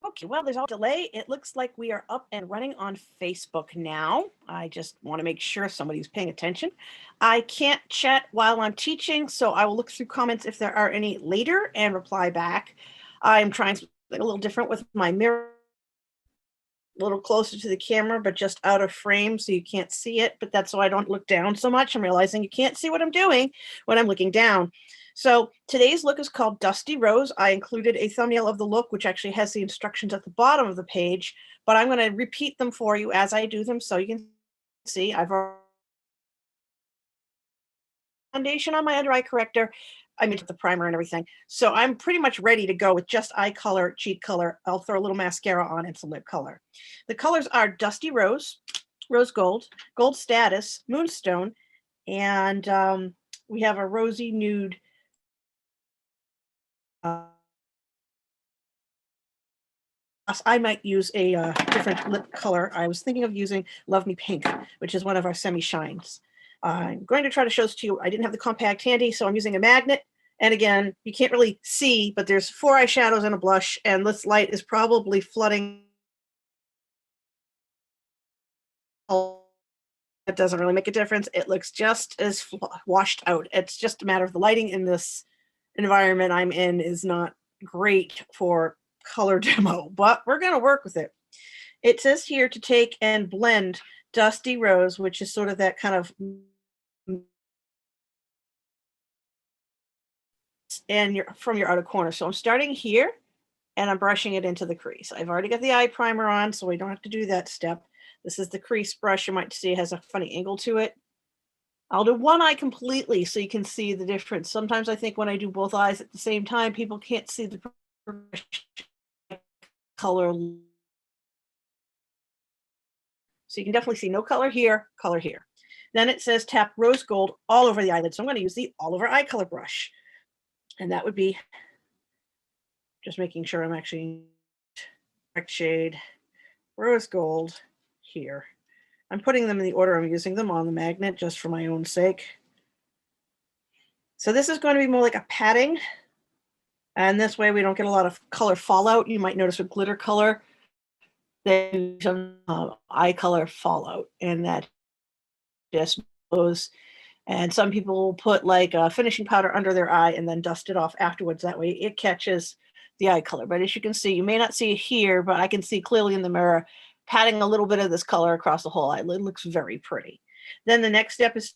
Okay, well, there's a delay. It looks like we are up and running on Facebook now. I just want to make sure somebody's paying attention. I can't chat while I'm teaching, so I will look through comments if there are any later and reply back. I'm trying something a little different with my mirror, a little closer to the camera, but just out of frame so you can't see it. But that's so I don't look down so much. I'm realizing you can't see what I'm doing when I'm looking down. So today's look is called Dusty Rose. I included a thumbnail of the look, which actually has the instructions at the bottom of the page, but I'm going to repeat them for you as I do them so you can see. I've already foundation on my under eye corrector. I mean, the primer and everything. So I'm pretty much ready to go with just eye color, cheek color. I'll throw a little mascara on and some lip color. The colors are Dusty Rose, Rose Gold, Gold Status, Moonstone, and we have a Rosy Nude. I might use a different lip color. I was thinking of using Love Me Pink, which is one of our semi-shines. I'm going to try to show this to you. I didn't have the compact handy, so I'm using a magnet. And again, you can't really see, but there's 4 eyeshadows and a blush, and this light is probably flooding. It doesn't really make a difference. It looks just as washed out. It's just a matter of the lighting in this environment I'm in is not great for color demo, but we're going to work with it. It says here to take and blend Dusty Rose, which is sort of that kind of, and from your outer corner. So I'm starting here and I'm brushing it into the crease. I've already got the eye primer on, so we don't have to do that step. This is the crease brush. You might see it has a funny angle to it. I'll do one eye completely so you can see the difference. Sometimes I think when I do both eyes at the same time, people can't see the color. So you can definitely see no color here, color here. Then it says tap rose gold all over the eyelid. So I'm going to use the all over eye color brush. And that would be just making sure I'm actually correct shade, rose gold here. I'm putting them in the order I'm using them on the magnet just for my own sake. So this is going to be more like a padding. And this way we don't get a lot of color fallout. You might notice with glitter color, there's some eye color fallout, and that just goes. And some people will put like a finishing powder under their eye and then dust it off afterwards. That way it catches the eye color. But as you can see, you may not see it here, but I can see clearly in the mirror, patting a little bit of this color across the whole eyelid. It looks very pretty. Then the next step is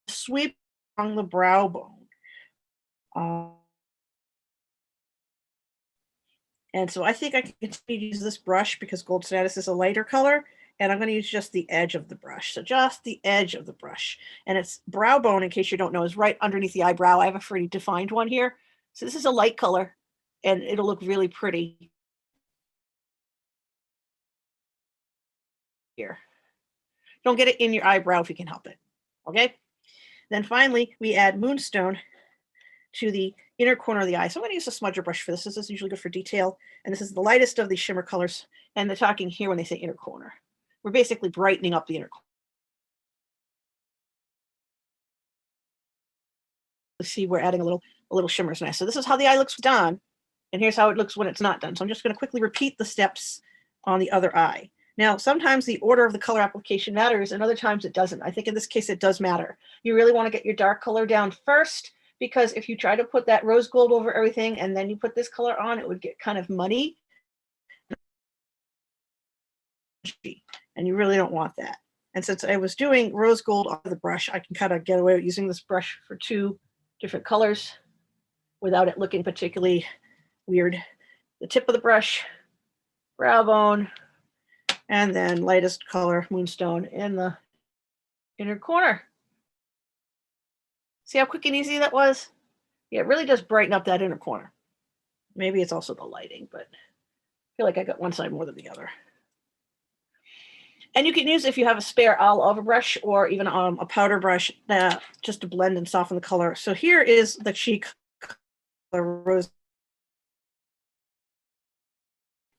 sweep along the brow bone. And so I think I can continue to use this brush because Gold Status is a lighter color, and I'm going to use just the edge of the brush. So just the edge of the brush. And it's brow bone, in case you don't know, is right underneath the eyebrow. I have a pretty defined one here. So this is a light color, and it'll look really pretty here. Don't get it in your eyebrow if you can help it. Okay? Then finally, we add Moonstone to the inner corner of the eye. So I'm going to use a smudger brush for this. This is usually good for detail. And this is the lightest of the shimmer colors. And they're talking here when they say inner corner. We're basically brightening up the inner corner. See, we're adding a little shimmer. Nice. So this is how the eye looks done. And here's how it looks when it's not done. So I'm just going to quickly repeat the steps on the other eye. Now, sometimes the order of the color application matters, and other times it doesn't. I think in this case, it does matter. You really want to get your dark color down first, because if you try to put that rose gold over everything and then you put this color on, it would get kind of muddy. And you really don't want that. And since I was doing rose gold on the brush, I can kind of get away with using this brush for 2 different colors without it looking particularly weird. The tip of the brush, brow bone, and then lightest color, Moonstone, in the inner corner. See how quick and easy that was? Yeah, it really does brighten up that inner corner. Maybe it's also the lighting, but I feel like I got one side more than the other. And you can use, if you have a spare all over brush or even a powder brush, just to blend and soften the color. So here is the cheek color, rose.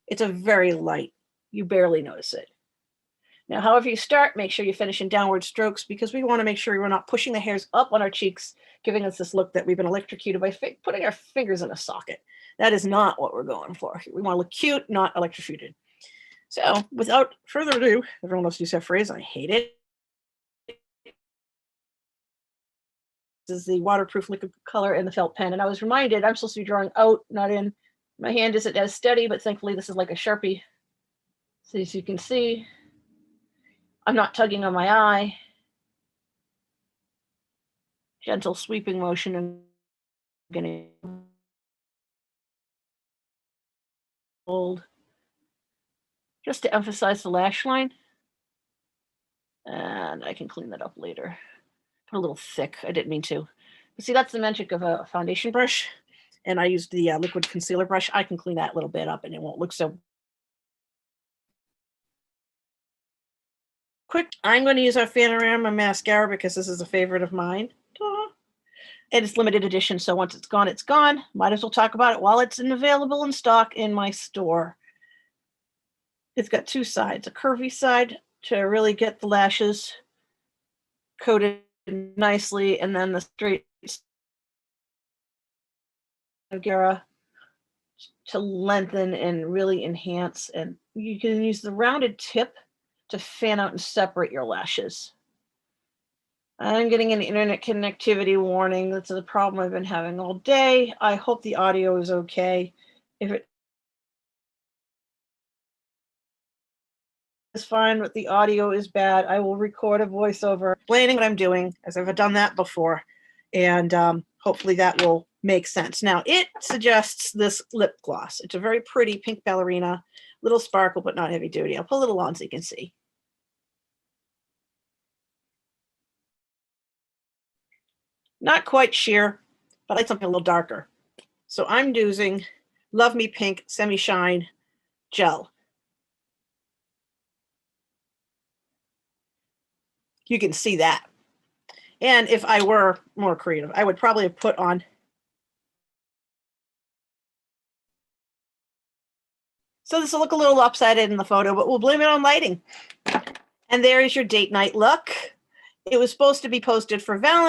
It's a very light. You barely notice it. Now, however you start, make sure you finish in downward strokes, because we want to make sure we're not pushing the hairs up on our cheeks giving us this look that we've been electrocuted by putting our fingers in a socket. That is not what we're going for. We want to look cute, not electrocuted. So without further ado, everyone loves to use that phrase. I hate it. This is the waterproof liquid color in the felt pen. And I was reminded I'm supposed to be drawing out, not in. My hand isn't as steady, but thankfully this is like a Sharpie. So as you can see, I'm not tugging on my eye. Gentle sweeping motion and getting bold. Just to emphasize the lash line. And I can clean that up later. Put a little thick. I didn't mean to. But see, that's the magic of a foundation brush. And I used the liquid concealer brush. I can clean that little bit up and it won't look so quick. I'm going to use our Panorama mascara because this is a favorite of mine. And it's limited edition, so once it's gone, it's gone. Might as well talk about it while it's available in stock in my store. It's got two sides, a curvy side to really get the lashes coated nicely, and then the straight mascara to lengthen and really enhance. And you can use the rounded tip to fan out and separate your lashes. I'm getting an internet connectivity warning. That's the problem I've been having all day. I hope the audio is okay. If it is fine, but the audio is bad, I will record a voiceover explaining what I'm doing, as I've done that before. And hopefully that will make sense. Now, it suggests this lip gloss. It's a very pretty Pink Ballerina, little sparkle, but not heavy duty. I'll put a little on so you can see. Not quite sheer, but I like something a little darker. So I'm using Love Me Pink Semi Shine Gel. You can see that. And if I were more creative, I would probably have put on. So this will look a little lopsided in the photo, but we'll blame it on lighting. And there is your date night look. It was supposed to be posted for Valentine's